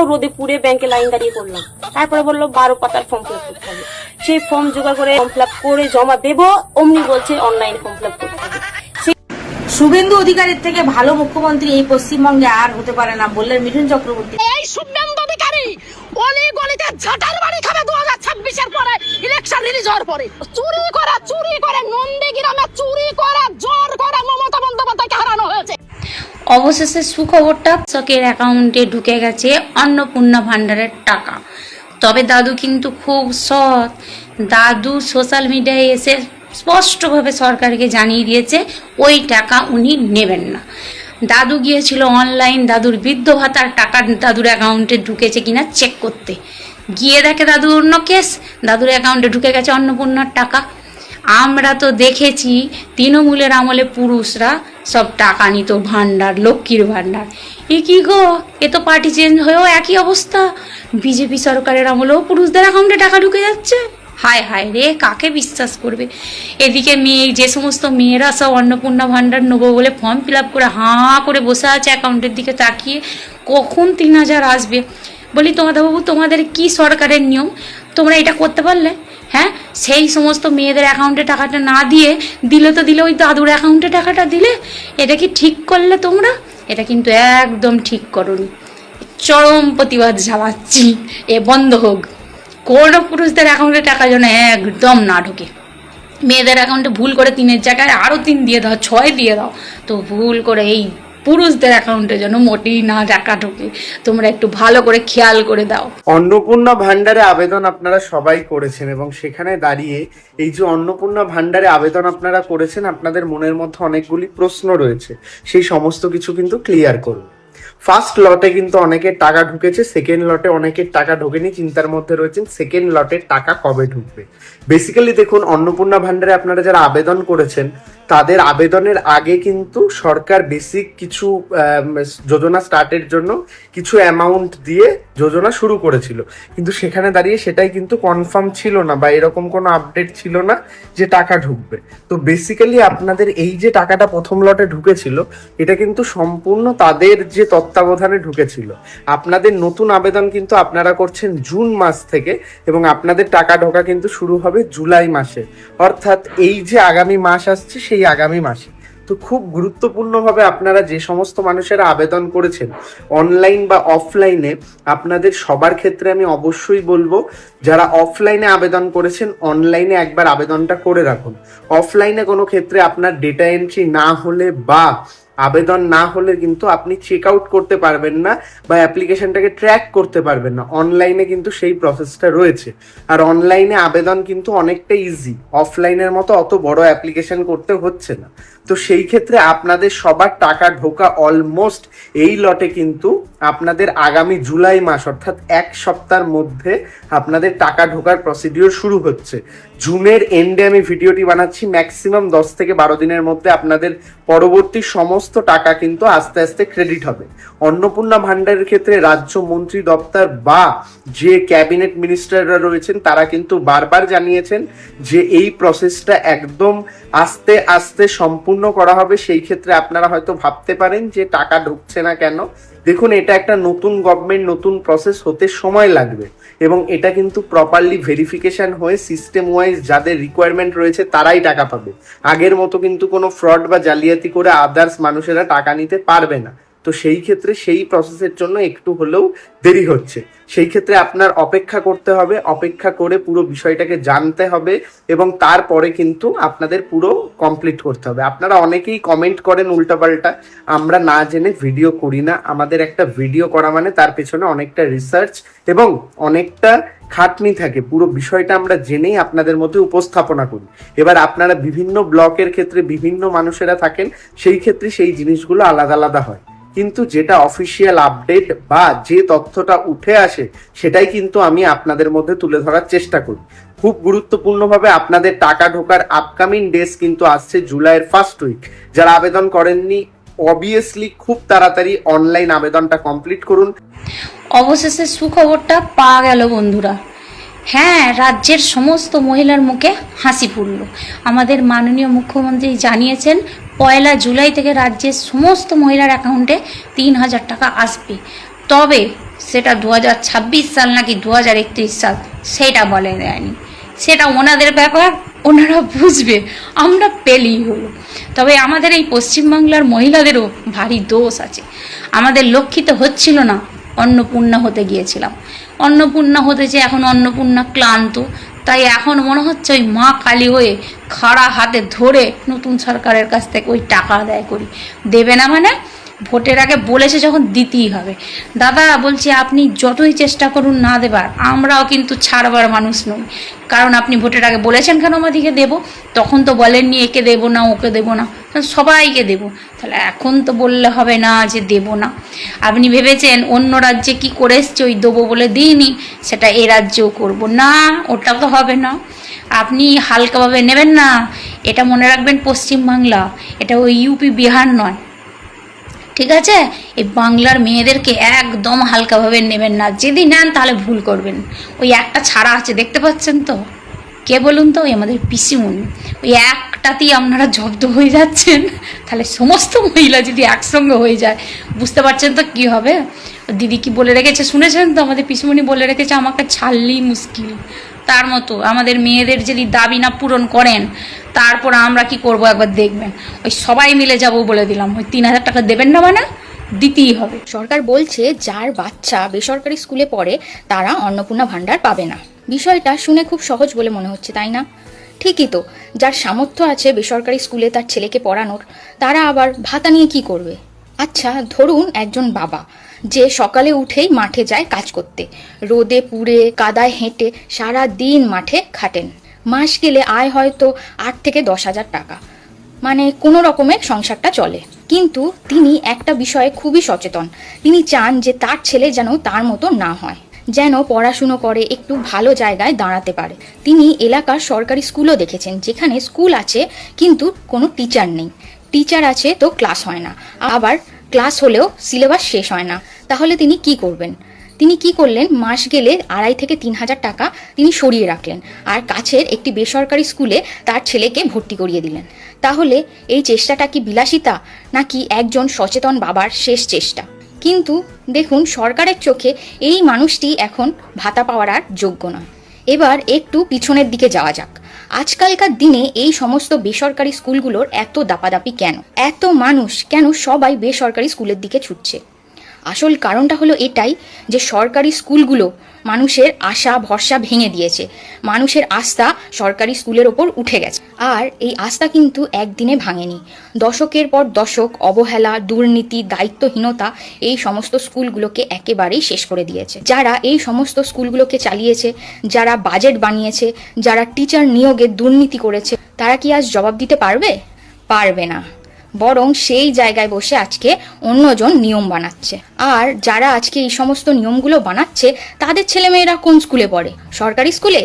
রোদে পুড়ে ব্যাংকে লাইন দাঁড়িয়ে করলাম। তারপরে বললো 12 পাতার ফর্ম ফিল আপ করতে হবে। সেই ফর্ম জোগাড় করে ফর্ম ফিল আপ করে জমা দেবো, অমনি বলছে অনলাইন ফর্ম ফিল আপ করতে হবে। শুভেন্দু অধিকারীর থেকে ভালো মুখ্যমন্ত্রী এই পশ্চিমবঙ্গে আর হতে পারে না বললেন মিঠুন চক্রবর্তী। এই শুভেন্দু অধিকারী অলি গলিতে ঝাঁটার বাড়ি খাবে 2026-এর পরে, ইলেকশন রিলিজ হওয়ার পরে। চুরি করে নন্দীগ্রামে চুরি করা জোর করে মমতা বন্দ্যোপাধ্যায়কে হারানো হয়েছে। অবশেষে সুখবরটা কৃষকের অ্যাকাউন্টে ঢুকে গেছে অন্নপূর্ণা ভান্ডারের টাকা। তবে দাদু কিন্তু খুব সৎ। দাদু সোশ্যাল মিডিয়ায় এসে স্পষ্টভাবে সরকারকে জানিয়ে দিয়েছে ওই টাকা উনি নেবেন না। দাদু গিয়েছিল অনলাইন দাদুর বৃদ্ধ ভাতার টাকা দাদুর অ্যাকাউন্টে ঢুকেছে কিনা চেক করতে, গিয়ে দেখে দাদুর অন্য কেস, দাদুর অ্যাকাউন্টে ঢুকে গেছে অন্নপূর্ণার টাকা। আমরা তো দেখেছি তৃণমূলের আমলে পুরুষরা সব টাকা নিত ভান্ডার, লক্ষ্মীর ভান্ডার। এ কি গো, এ তো পার্টি চেঞ্জ হয়েও একই অবস্থা। বিজেপি সরকারের আমলেও পুরুষদের অ্যাকাউন্টে টাকা ঢুকে যাচ্ছে। হায় হায় রে, কাকে বিশ্বাস করবে? এদিকে যে সমস্ত মেয়েরা সব অন্নপূর্ণা ভান্ডার নেবো বলে ফর্ম ফিল আপ করে হাঁ করে বসে আছে অ্যাকাউন্টের দিকে তাকিয়ে, কখন 3000 আসবে। বলি বাবু, তোমাদের কি সরকারের নিয়ম? তোমরা এটা করতে পারলে? হ্যাঁ, সেই সমস্ত মেয়েদের অ্যাকাউন্টে টাকাটা না দিয়ে দিলে ওই দাদুর অ্যাকাউন্টে টাকাটা দিলে, এটা কি ঠিক করলে তোমরা? এটা কিন্তু একদম ঠিক করোনি। চরম প্রতিবাদ জানাচ্ছি, এ বন্ধ হোক। কোনো পুরুষদের অ্যাকাউন্টে টাকা যেন একদম না ঢোকে। মেয়েদের অ্যাকাউন্টে ভুল করে 3-এর জায়গায় আরও 3 দিয়ে দাও, 6 দিয়ে দাও, তো ভুল করে এই পুরুষদের অ্যাকাউন্টে যেন মোটেই না টাকা ঢোকে। তোমরা একটু ভালো করে খেয়াল করে দাও। অন্নপূর্ণা ভান্ডারে আবেদন আপনারা সবাই করেছেন এবং সেখানে দাঁড়িয়ে এই যে অন্নপূর্ণা ভান্ডারে আবেদন আপনারা করেছেন, আপনাদের মনের মধ্যে অনেকগুলি প্রশ্ন রয়েছে, সেই সমস্ত কিছু কিন্তু ক্লিয়ার করুন। ফার্স্ট লটে কিন্তু অনেকের টাকা ঢুকেছে, সেকেন্ড লটে অনেকের টাকা ঢোকেনি, চিন্তার মধ্যে রয়েছেন সেকেন্ড লটের টাকা কবে ঢুকবে। বেসিক্যালি দেখুন, অন্নপূর্ণা ভান্ডারে আপনারা যারা আবেদন করেছেন তাদের আবেদনের আগে কিন্তু সরকার বেসিক কিছু যোজনা স্টার্টের জন্য কিছু অ্যামাউন্ট দিয়ে যোজনা শুরু করেছিল, কিন্তু সেখানে দাঁড়িয়ে সেটাই কিন্তু কনফার্ম ছিল না বা এরকম কোনো আপডেট ছিল না যে টাকা ঢুকবে। তো বেসিক্যালি আপনাদের এই যে টাকাটা প্রথম লটে ঢুকেছিল, এটা কিন্তু সম্পূর্ণ তাদের যে তত্ত্বাবধানে ঢুকেছিল। আপনাদের নতুন আবেদন কিন্তু আপনারা করছেন জুন মাস থেকে এবং আপনাদের টাকা ঢোকা কিন্তু শুরু হবে জুলাই মাসে, অর্থাৎ এই যে আগামী মাস আসছে সেই আগামী মাসে। তো খুব গুরুত্বপূর্ণভাবে আপনারা যে সমস্ত মানুষেরা আবেদন করেছেন অনলাইন বা অফলাইনে, আপনাদের সবার ক্ষেত্রে আমি অবশ্যই বলবো, যারা অফলাইনে আবেদন করেছেন অনলাইনে একবার আবেদনটা করে রাখুন। অফলাইনে কোনো ক্ষেত্রে আপনার ডেটা এন্ট্রি না হলে বা আবেদন না হলে কিন্তু আপনি চেক আউট করতে পারবেন না বা অ্যাপ্লিকেশনটাকে ট্র্যাক করতে পারবেন না। অনলাইনে কিন্তু সেই প্রসেসটা রয়েছে, আর অনলাইনে আবেদন কিন্তু অনেকটা ইজি, অফলাইনের মতো অত বড় অ্যাপ্লিকেশন করতে হচ্ছে না। তো সেই ক্ষেত্রে আপনাদের সবার টাকা ঢোকা অলমোস্ট এই লটে কিন্তু আপনাদের আগামী জুলাই মাস অর্থাৎ 1 সপ্তাহের মধ্যে আপনাদের টাকা ঢোকার প্রসিডিওর শুরু হচ্ছে। জুনের এন্ডে আমি ভিডিওটি বানাচ্ছি, ম্যাক্সিমাম 10 থেকে 12 দিনের মধ্যে আপনাদের পরবর্তী সমস্ত টাকা কিন্তু আস্তে আস্তে ক্রেডিট হবে। অন্নপূর্ণা ভান্ডারের ক্ষেত্রে রাজ্য মন্ত্রী দপ্তর বা যে ক্যাবিনেট মিনিস্টাররা রয়েছেন তারা কিন্তু বারবার জানিয়েছেন যে এই প্রসেসটা একদম আস্তে আস্তে সম্পূর্ণ করা হবে। সেই ক্ষেত্রে আপনারা হয়তো ভাবতে পারেন যে টাকা ঢুকছে না কেন। দেখুন, এটা একটা নতুন গভর্নমেন্ট, নতুন প্রসেস হতে সময় লাগবে এবং এটা কিন্তু প্রপারলি ভেরিফিকেশন হয়ে সিস্টেম ওয়াইজ যাদের রিকোয়ারমেন্ট রয়েছে তারাই টাকা পাবে। আগের মতো কিন্তু কোনো ফ্রড বা জালিয়াতি করে আদার্স মানুষেরা টাকা নিতে পারবে না। তো সেই ক্ষেত্রে সেই প্রসেসের জন্য একটু হলেও দেরি হচ্ছে। সেই ক্ষেত্রে আপনার অপেক্ষা করতে হবে, অপেক্ষা করে পুরো বিষয়টাকে জানতে হবে এবং তারপরে কিন্তু আপনাদের পুরো কমপ্লিট করতে হবে। আপনারা অনেকেই কমেন্ট করেন উল্টাপাল্টা, আমরা না জেনে ভিডিও করি না। আমাদের একটা ভিডিও করা মানে তার পেছনে অনেকটা রিসার্চ এবং অনেকটা খাটনি থাকে, পুরো বিষয়টা আমরা জেনেই আপনাদের মধ্যে উপস্থাপনা করি। এবার আপনারা বিভিন্ন ব্লকের ক্ষেত্রে বিভিন্ন মানুষেরা থাকেন, সেই ক্ষেত্রে সেই জিনিসগুলো আলাদা আলাদা হয়, কিন্তু যেটা অফিসিয়াল আপডেট বা যে তথ্যটা উঠে আসে সেটাই কিন্তু আমি আপনাদের মধ্যে তুলে ধরার চেষ্টা করি। খুব গুরুত্বপূর্ণভাবে আপনাদের টাকা ঢোকার আপকামিং ডেজ কিন্তু আসছে জুলাইয়ের ফার্স্ট উইক। যারা আবেদন করেননি অবভিয়াসলি খুব তাড়াতাড়ি অনলাইন আবেদনটা কমপ্লিট করুন। অবশেষে সুখবরটা পাওয়া গেল বন্ধুরা। হ্যাঁ, রাজ্যের সমস্ত মহিলার মুখে হাসি ফুটল। আমাদের মাননীয় মুখ্যমন্ত্রী জানিয়েছেন 1 জুলাই থেকে রাজ্যের সমস্ত মহিলার অ্যাকাউন্টে 3000 টাকা আসবে। তবে সেটা 2026 সাল নাকি 2031 সাল সেটা বলে দেয়নি, সেটা ওনাদের ব্যাপার, ওনারা বুঝবে, আমরা পেলেই হলো। তবে আমাদের এই পশ্চিমবাংলার মহিলাদেরও ভারী দোষ আছে। আমাদের লক্ষ্মীতে হচ্ছিল না, অন্নপূর্ণা হতে গিয়েছিলাম, অন্নপূর্ণা হতেছে, এখন অন্নপূর্ণা ক্লান্ত, তাই এখন মনে হচ্ছে ওই মা কালী হয়ে খাড়া হাতে ধরে নতুন সরকারের কাছ থেকে ওই টাকা আদায় করি। দেবে না মানে ভোটের আগে বলেছে যখন দিতেই হবে। দাদা বলছি, আপনি যতই চেষ্টা করুন না দেবার, আমরাও কিন্তু ছাড়বার মানুষ নই। কারণ আপনি ভোটের আগে বলেছেন কেন আমাদেরকে দেবো, তখন তো বলেননি একে দেবো না ওকে দেবো না, সবাইকে দেবো। তাহলে এখন তো বললে হবে না যে দেবো না। আপনি ভেবেছেন অন্য রাজ্যে কি করে এসছে ওই দেবো বলে দিইনি, সেটা এ রাজ্যেও করবো না, ওটা তো হবে না। আপনি হালকাভাবে নেবেন না, এটা মনে রাখবেন পশ্চিমবাংলা, এটা ওই ইউপি বিহার নয়, ঠিক আছে? এই বাংলার মেয়েদেরকে একদম হালকাভাবে নেবেন না, যদি নেন তাহলে ভুল করবেন। ওই একটা ছাড়া আছে দেখতে পাচ্ছেন তো, কে বলুন তো? ওই আমাদের পিসিমণি, ওই একটাতেই আপনারা জব্দ হয়ে যাচ্ছেন। তাহলে সমস্ত মহিলা যদি একসঙ্গে হয়ে যায়, বুঝতে পারছেন তো কি হবে। দিদি কি বলে রেখেছে শুনেছেন তো? আমাদের পিসিমণি বলে রেখেছে, আমাকে ছাড়লেই মুশকিল। তার মতো আমাদের মেয়েদের যদি দাবি না পূরণ করেন, তারপর আমরা কি করব একবার দেখবেন। ওই সবাই মিলে যাব বলে দিলাম, ওই 3000 টাকা দেবেন না মানে দিতেই হবে। সরকার বলছে যার বাচ্চা বেসরকারি স্কুলে পড়ে তারা অন্নপূর্ণা ভাণ্ডার পাবে না। বিষয়টা শুনে খুব সহজ বলে মনে হচ্ছে, তাই না? ঠিকই তো, যার সামর্থ্য আছে বেসরকারি স্কুলে তার ছেলেকে পড়ানোর, তারা আবার ভাতা নিয়ে কি করবে? আচ্ছা ধরুন একজন বাবা যে সকালে উঠেই মাঠে যায় কাজ করতে, রোদে পুড়ে কাদায় হেঁটে সারা দিন মাঠে খাটেন, মাস গেলে আয় হয়তো 8 থেকে 10,000 টাকা, মানে কোনো রকমের সংসারটা চলে। কিন্তু তিনি একটা বিষয়ে খুবই সচেতন, তিনি চান যে তার ছেলে যেন তার মতো না হয়, যেন পড়াশুনো করে একটু ভালো জায়গায় দাঁড়াতে পারে। তিনি এলাকার সরকারি স্কুলও দেখেছেন, যেখানে স্কুল আছে কিন্তু কোনো টিচার নেই, টিচার আছে তো ক্লাস হয় না, আবার ক্লাস হলেও সিলেবাস শেষ হয় না। তাহলে তিনি কি করবেন? তিনি কি করলেন, মাস গেলে 2,500 থেকে 3,000 টাকা তিনি সরিয়ে রাখলেন, আর কাছের একটি বেসরকারি স্কুলে তার ছেলেকে ভর্তি করিয়ে দিলেন। তাহলে এই চেষ্টাটা কি বিলাসিতা, নাকি একজন সচেতন বাবার শেষ চেষ্টা? কিন্তু দেখুন, সরকারের চোখে এই মানুষটি এখন ভাতা পাওয়ার আর যোগ্য নয়। এবার একটু পিছনের দিকে যাওয়া যাক। আজকালকার দিনে এই সমস্ত বেসরকারি স্কুলগুলোর এত দাপাদাপি কেন? এত মানুষ কেন সবাই বেসরকারি স্কুলের দিকে ছুটছে? আসল কারণটা হলো এটাই যে সরকারি স্কুলগুলো মানুষের আশা ভরসা ভেঙে দিয়েছে, মানুষের আস্থা সরকারি স্কুলের ওপর উঠে গেছে। আর এই আস্থা কিন্তু একদিনে ভাঙেনি, দশকের পর দশক অবহেলা, দুর্নীতি, দায়িত্বহীনতা এই সমস্ত স্কুলগুলোকে একেবারেই শেষ করে দিয়েছে। যারা এই সমস্ত স্কুলগুলোকে চালিয়েছে, যারা বাজেট বানিয়েছে, যারা টিচার নিয়োগে দুর্নীতি করেছে, তারা কি আজ জবাব দিতে পারবে? পারবে না, বরং সেই জায়গায় বসে আজকে অন্যজন নিয়ম বানাচ্ছে। আর যারা আজকে এই সমস্ত নিয়মগুলো বানাচ্ছে, তাদের ছেলেমেয়েরা কোন স্কুলে পড়ে? সরকারি স্কুলে?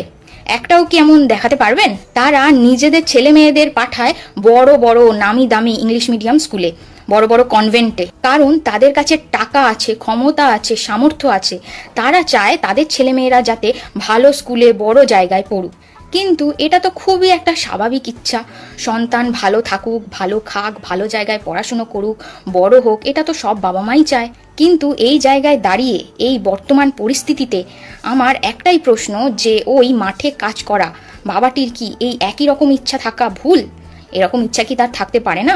একটাও কি এমন দেখাতে পারবেন? তারা নিজেদের ছেলে মেয়েদের পাঠায় বড় বড় নামি দামি ইংলিশ মিডিয়াম স্কুলে, বড় বড় কনভেন্টে, কারণ তাদের কাছে টাকা আছে, ক্ষমতা আছে, সামর্থ্য আছে। তারা চায় তাদের ছেলেমেয়েরা যাতে ভালো স্কুলে বড় জায়গায় পড়ুক। কিন্তু এটা তো খুবই একটা স্বাভাবিক ইচ্ছা, সন্তান ভালো থাকুক, ভালো খাক, ভালো জায়গায় পড়াশুনো করুক, বড় হোক, এটা তো সব বাবা মাই চায়। কিন্তু এই জায়গায় দাঁড়িয়ে এই বর্তমান পরিস্থিতিতে আমার একটাই প্রশ্ন, যে ওই মাঠে কাজ করা বাবাটির কি এই একই রকম ইচ্ছা থাকা ভুল? এরকম ইচ্ছা কি তার থাকতে পারে না?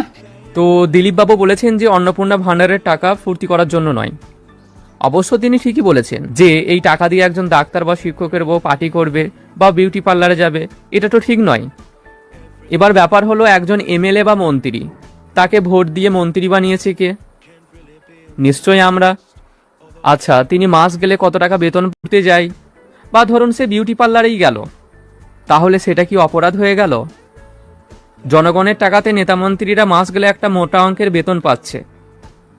তো দিলীপ বাবু বলেছেন যে অন্নপূর্ণা ভাণ্ডারের টাকা ফুর্তি করার জন্য নয়। অবশ্য তিনি ঠিকই বলেছেন যে এই টাকা দিয়ে একজন ডাক্তার বা শিক্ষকের বউ পার্টি করবে বা বিউটি পার্লারে যাবে, এটা তো ঠিক নয়। এবার ব্যাপার হলো একজন এমএলএ বা মন্ত্রী, তাকে ভোট দিয়ে মন্ত্রী বানিয়েছে কে? নিশ্চয়ই আমরা। আচ্ছা, তিনি মাস গেলে কত টাকা বেতন পেতে যায়, বা ধরুন সে বিউটি পার্লারেই গেল, তাহলে সেটা কি অপরাধ হয়ে গেল? জনগণের টাকাতে নেতামন্ত্রীরা মাস গেলে একটা মোটা অঙ্কের বেতন পাচ্ছে,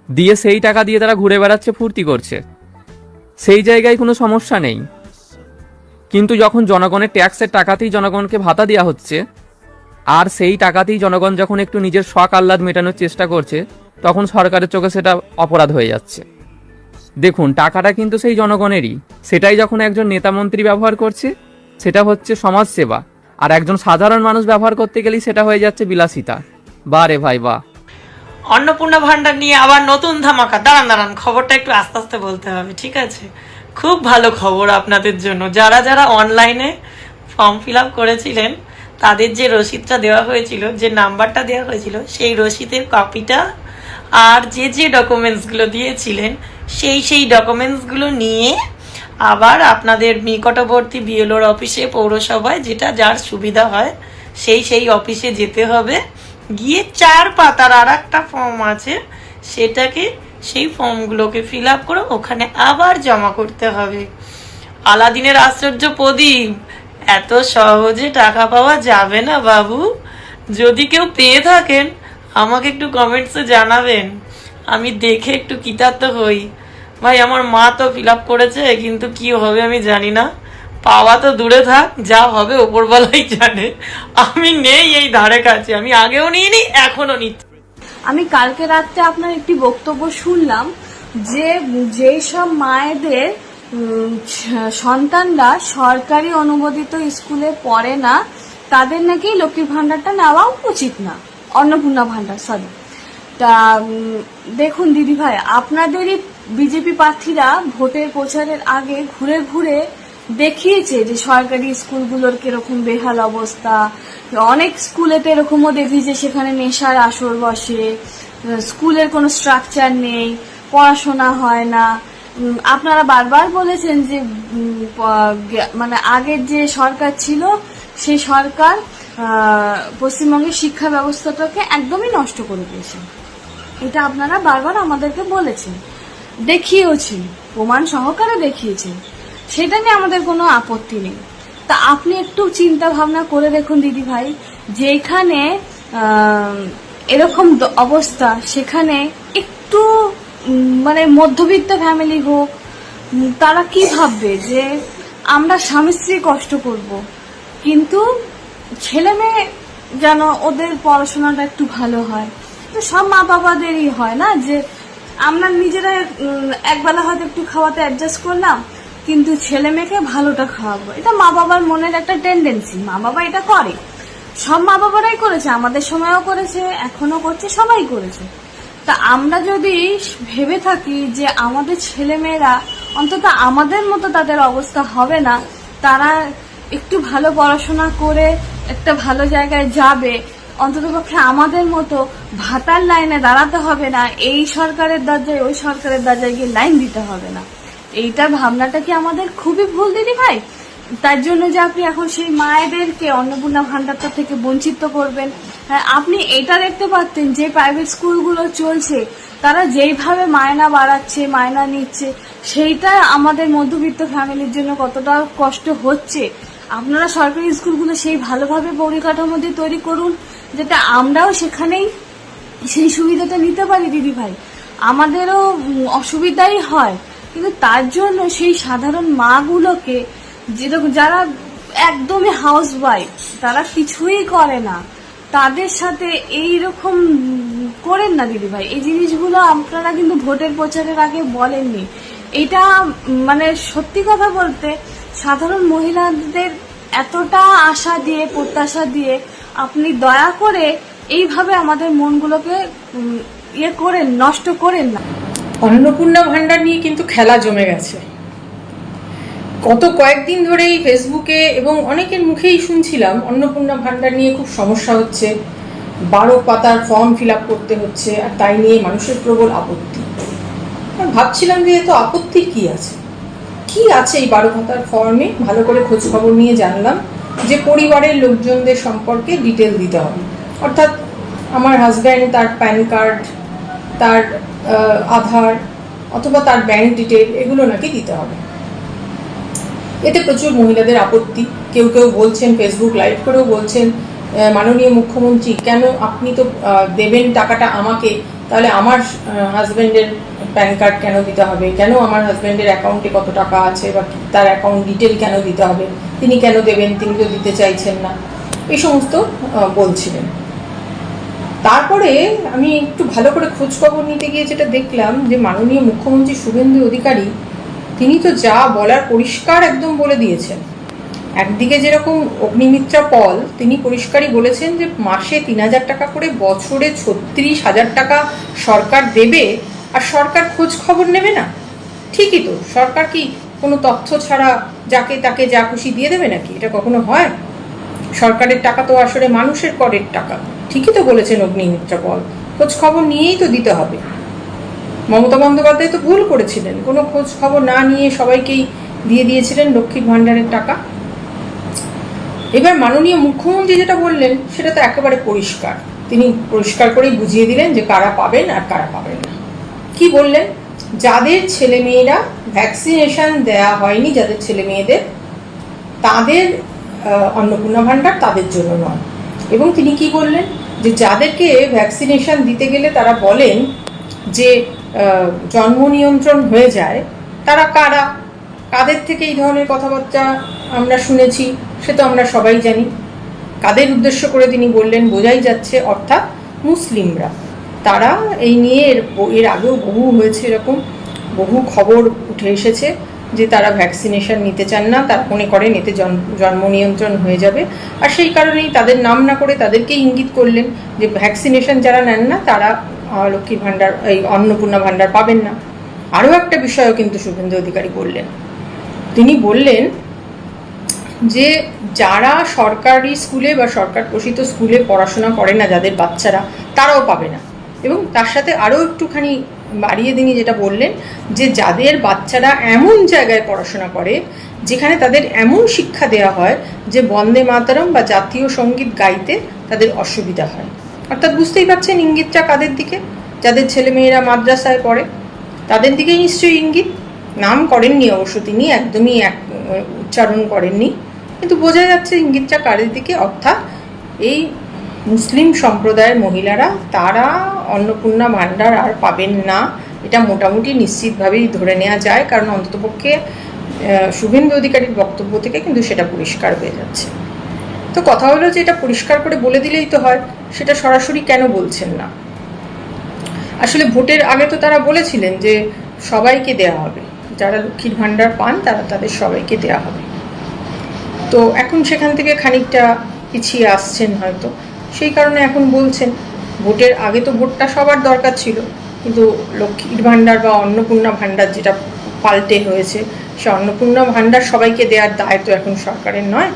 দিয়ে সেই টাকা দিয়ে তারা ঘুরে বেড়াচ্ছে, ফুর্তি করছে, সেই জায়গায় কোনো সমস্যা নেই। কিন্তু যখন জনগণের ট্যাক্সের টাকাতেই জনগণকে ভাতা দেওয়া হচ্ছে, আর সেই টাকাতেই জনগণ যখন একটু নিজের শখ আহ্লাদ মেটানোর চেষ্টা করছে, তখন সরকারের চোখে সেটা অপরাধ হয়ে যাচ্ছে। দেখুন, টাকাটা কিন্তু সেই জনগণেরই, সেটাই যখন একজন নেতামন্ত্রী ব্যবহার করছে সেটা হচ্ছে সমাজসেবা, আর একজন সাধারণ মানুষ ব্যবহার করতে গেলেই সেটা হয়ে যাচ্ছে বিলাসিতা। বাহ রে ভাই বাহ। অন্নপূর্ণা ভান্ডার নিয়ে আবার নতুন ধামাকা। দাঁড়ান খবরটা একটু আস্তে আস্তে বলতে হবে, ঠিক আছে? খুব ভালো খবর আপনাদের জন্য, যারা যারা অনলাইনে ফর্ম ফিল আপ করেছিলেন তাদের যে রসিদটা দেওয়া হয়েছিল, যে নাম্বারটা দেওয়া হয়েছিল, সেই রসিদের কপিটা আর যে ডকুমেন্টসগুলো দিয়েছিলেন সেই ডকুমেন্টসগুলো নিয়ে আবার আপনাদের নিকটবর্তী বিএলওর অফিসে, পৌরসভায়, যেটা যার সুবিধা হয় সেই অফিসে যেতে হবে। গিয়ে 4 পাতার আর একটা ফর্ম আছে, সেটাকে সেই ফর্মগুলোকে ফিল আপ করে ওখানে আবার জমা করতে হবে। আলাদিনের আশ্চর্য প্রদীপ, এত সহজে টাকা পাওয়া যাবে না বাবু। যদি কেউ পেয়ে থাকেন আমাকে একটু কমেন্টসে জানাবেন, আমি দেখে একটু কৃতার্থ হই। ভাই আমার মা তো ফিল আপ করেছে, কিন্তু কি হবে আমি জানি না। পাওয়া তো দূরে থাক, যা হবে ওপরওয়ালাই জানে। আমি নেই এই ধারে কাছে, আমি আগেও নিইনি, এখনো নিচ্ছি। আমি কালকে রাত্রে আপনার একটি বক্তব্য শুনলাম যে যেসব মায়েদের সন্তানরা সরকারি অনুমোদিত স্কুলে পড়ে না তাদের নাকি লক্ষ্মীর ভান্ডারটা নেওয়া উচিত না, অন্নপূর্ণা ভান্ডার, সরি। তা দেখুন দিদি ভাই, আপনাদেরই বিজেপি প্রার্থীরা ভোটের প্রচারের আগে ঘুরে ঘুরে দেখিয়েছে যে সরকারি স্কুলগুলোর কিরকম বেহাল অবস্থা। অনেক স্কুলেতে এরকমও দেখি যে সেখানে নেশার আসর বসে, স্কুলের কোনো স্ট্রাকচার নেই, পড়াশোনা হয় না। আপনারা বারবার বলেছেন যে মানে আগের যে সরকার ছিল সেই সরকার পশ্চিমবঙ্গের শিক্ষা ব্যবস্থাটাকে একদমই নষ্ট করে দিয়েছে। এটা আপনারা বারবার আমাদেরকে বলেছেন, দেখিয়েওছেন, প্রমাণ সহকারে দেখিয়েছেন। সেটা নিয়ে আমাদের কোনো আপত্তি নেই। তা আপনি একটু চিন্তা ভাবনা করে দেখুন দিদি ভাই, যেখানে এরকম অবস্থা সেখানে একটু মানে মধ্যবিত্ত ফ্যামিলি হোক, তারা কি ভাববে যে আমরা স্বামী স্ত্রী কষ্ট করব, কিন্তু ছেলে মেয়ে যেন ওদের পড়াশোনাটা একটু ভালো হয়। তো সব মা বাবাদেরই হয় না যে আমরা নিজেরা একবেলা হয়তো একটু খাওয়াতে অ্যাডজাস্ট করলাম, কিন্তু ছেলে মেয়েকে ভালোটা খাওয়াবো। এটা মা বাবার মনের একটা টেন্ডেন্সি, মা বাবা এটা করে, সব মা বাবারাই করেছে, আমাদের সময়ও করেছে, এখনো করছে, সবাই করেছে। তা আমরা যদি ভেবে থাকি যে আমাদের ছেলে মেয়েরা অন্তত আমাদের মতো তাদের অবস্থা হবে না, তারা একটু ভালো পড়াশোনা করে একটা ভালো জায়গায় যাবে, অন্ততপক্ষে আমাদের মতো ভাতার লাইনে দাঁড়াতে হবে না, এই সরকারের দরজায় ওই সরকারের দরজায় গিয়ে লাইন দিতে হবে না, এইটার ভাবনাটা কি আমাদের খুবই ভুল দিদি ভাই? তার জন্য যে আপনি এখন সেই মায়েদেরকে অন্নপূর্ণা ভান্ডারটা থেকে বঞ্চিত করবেন। হ্যাঁ, আপনি এটা দেখতে পারতেন যে প্রাইভেট স্কুলগুলো চলছে তারা যেইভাবে মায়না বাড়াচ্ছে, মায়না নিচ্ছে, সেইটা আমাদের মধ্যবিত্ত ফ্যামিলির জন্য কতটা কষ্ট হচ্ছে। আপনারা সরকারি স্কুলগুলো সেই ভালোভাবে পরিকাঠামো দিয়ে তৈরি করুন যাতে আমরাও সেখানেই সেই সুবিধাটা নিতে পারি দিদি ভাই। আমাদেরও অসুবিধাই হয়, কিন্তু তার জন্য সেই সাধারণ মাগুলোকে যারা একদমই হাউস ওয়াইফ, তারা কিছুই করে না, তাদের সাথে এই রকম করেন না দিদি ভাই। এই জিনিসগুলো আপনারা কিন্তু ভোটের প্রচারের আগে বলেননি। এটা মানে সত্যি কথা বলতে সাধারণ মহিলাদের এতটা আশা দিয়ে, প্রত্যাশা দিয়ে আপনি দয়া করে এইভাবে আমাদের মনগুলোকে করেন, নষ্ট করেন না। অন্নপূর্ণা ভান্ডার নিয়ে কিন্তু খেলা জমে গেছে। গত কয়েকদিন ধরেই ফেসবুকে এবং অনেকের মুখেই শুনছিলাম অন্নপূর্ণা ভান্ডার নিয়ে খুব সমস্যা হচ্ছে, 12 পাতার ফর্ম ফিল আপ করতে হচ্ছে, আর তাই নিয়ে মানুষের প্রবল আপত্তি। ভাবছিলাম যে এত আপত্তির কি আছে, কি আছে এই 12 পাতার ফর্মে? ভালো করে খোঁজ খবর নিয়ে জানলাম যে পরিবারের লোকজনদের সম্পর্কে ডিটেল দিতে হবে, অর্থাৎ আমার হাজব্যান্ড, তার প্যান কার্ড, তার আধার অথবা তার ব্যাংক ডিটেল, এগুলো নাকি দিতে হবে। এতে প্রচুর মহিলাদের আপত্তি। কেউ কেউ বলছেন, ফেসবুক লাইভ করেও বলছেন, মাননীয় মুখ্যমন্ত্রী কেন আপনি তো দেবেন টাকাটা আমাকে, তাহলে আমার হাজব্যান্ডের প্যান কার্ড কেন দিতে হবে, কেন আমার হাজব্যান্ডের অ্যাকাউন্টে কত টাকা আছে বা তার অ্যাকাউন্ট ডিটেল কেন দিতে হবে, তিনি কেন দেবেন, তিনি তো দিতে চাইছেন না, এই সমস্ত বলছিলেন। তারপরে আমি একটু ভালো করে খোঁজ খবর নিতে গিয়ে যেটা দেখলাম যে মাননীয় মুখ্যমন্ত্রী শুভেন্দু অধিকারী তিনি তো যা বলার পরিষ্কার একদম বলে দিয়েছেন একদিকে যেরকম অগ্নিমিত্রা পল তিনি পরিষ্কারই বলেছেন যে মাসে 3,000 টাকা করে, বছরে 36,000 টাকা সরকার দেবে, আর সরকার খোঁজ খবর নেবে না। ঠিকই তো, সরকার কি কোনো তথ্য ছাড়া যাকে তাকে যা খুশি দিয়ে দেবে নাকি? এটা কখনো হয়? সরকারের টাকা তো আসলে মানুষের করের টাকা। ঠিকই তো বলেছেন অগ্নিমিত্রা পল, খোঁজ খবর নিয়েই তো দিতে হবে। মমতা বন্দ্যোপাধ্যায় তো ভুল করেছিলেন, কোনো খোঁজ খবর না নিয়ে সবাইকেই দিয়ে দিয়েছিলেন লক্ষ্মীর ভাণ্ডারের টাকা। এবার মাননীয় মুখ্যমন্ত্রী যেটা বললেন সেটা তো একেবারে পরিষ্কার, তিনি পরিষ্কার করেই বুঝিয়ে দিলেন যে কারা পাবেন আর কারা পাবেন না। কি বললেন? যাদের ছেলে মেয়েরা ভ্যাকসিনেশন দেয়া হয়নি, যাদের ছেলে মেয়েদের, তাদের অন্নপূর্ণা ভাণ্ডার তাদের জন্য নয়। এবং তিনি কি বললেন? যে যাদেরকে ভ্যাকসিনেশন দিতে গেলে তারা বলেন যে জন্ম নিয়ন্ত্রণ হয়ে যায়, তারা কারা, কাদের থেকে এই ধরনের কথাবার্তা আমরা শুনেছি সে তো আমরা সবাই জানি। কাদের উদ্দেশ্য করে তিনি বললেন বোঝাই যাচ্ছে, অর্থাৎ মুসলিমরা। তারা এই নিয়ে এর আগেও বহু হয়েছে, এরকম বহু খবর উঠে এসেছে যে তারা ভ্যাকসিনেশন নিতে চান না, তারা মনে করেন এতে জন্ম নিয়ন্ত্রণ হয়ে যাবে। আর সেই কারণেই তাদের নাম না করে তাদেরকে ইঙ্গিত করলেন যে ভ্যাকসিনেশন যারা নেন না তারা লক্ষ্মীর ভাণ্ডার, এই অন্নপূর্ণা ভাণ্ডার পাবেন না। আরও একটা বিষয়ও কিন্তু শুভেন্দু অধিকারী বললেন, তিনি বললেন যে যারা সরকারি স্কুলে বা সরকার পোষিত স্কুলে পড়াশোনা করে না, যাদের বাচ্চারা, তারাও পাবে না। এবং তার সাথে আরও একটুখানি বাড়িয়ে তিনি যেটা বললেন যে যাদের বাচ্চারা এমন জায়গায় পড়াশোনা করে যেখানে তাদের এমন শিক্ষা দেওয়া হয় যে বন্দে মাতরম বা জাতীয় সঙ্গীত গাইতে তাদের অসুবিধা হয়। অর্থাৎ বুঝতেই পারছেন ইঙ্গিতটা কাদের দিকে? যাদের ছেলেমেয়েরা মাদ্রাসায় পড়ে তাদের দিকেই নিশ্চয়ই ইঙ্গিত। নাম করেননি অবশ্য তিনি, একদমই উচ্চারণ করেননি, কিন্তু বোঝা যাচ্ছে ইঙ্গিতটা কাদের দিকে। অর্থাৎ এই মুসলিম সম্প্রদায়ের মহিলারা তারা অন্নপূর্ণা ভাণ্ডার আর পাবেন না, এটা মোটামুটি নিশ্চিতভাবেই ধরে নেওয়া যায়, কারণ অন্ততপক্ষে শুভেন্দু অধিকারীর বক্তব্য থেকে কিন্তু সেটা পরিষ্কার হয়ে যাচ্ছে। তো কথা হলো যে এটা পরিষ্কার করে বলে দিলেই তো হয়, সেটা সরাসরি কেন বলছেন না? আসলে ভোটের আগে তো তারা বলেছিলেন যে সবাইকে দেয়া হবে, যারা লক্ষ্মীর ভাণ্ডার পান তারা তাদের সবাইকে দেয়া হবে। তো এখন সেখান থেকে খানিকটা পিছিয়ে আসছেন হয়তো, সেই কারণে এখন বলছেন। ভোটের আগে তো ভোটটা সবার দরকার ছিল, কিন্তু লক্ষ্মীর ভাণ্ডার বা অন্নপূর্ণা ভাণ্ডার যেটা পাল্টে হয়েছে, সে অন্নপূর্ণা ভাণ্ডার সবাইকে দেওয়ার দায় তো এখন সরকারের নয়।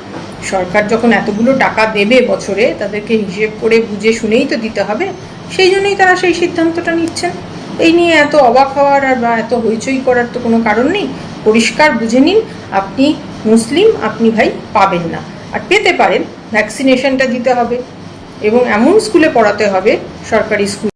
সরকার যখন এতগুলো টাকা দেবে বছরে, তাদেরকে হিসেব করে বুঝে শুনেই তো দিতে হবে, সেই জন্যই তারা সেই সিদ্ধান্তটা নিচ্ছেন। এই নিয়ে এত অবাক হওয়ার আর বা এত হইচই করার তো কোনো কারণ নেই। পরিষ্কার বুঝে নিন, আপনি মুসলিম, আপনি ভাই পাবেন না। আর পেতে পারেন, ভ্যাকসিনেশনটা দিতে হবে এবং এমন স্কুলে পড়াতে হবে, সরকারি স্কুল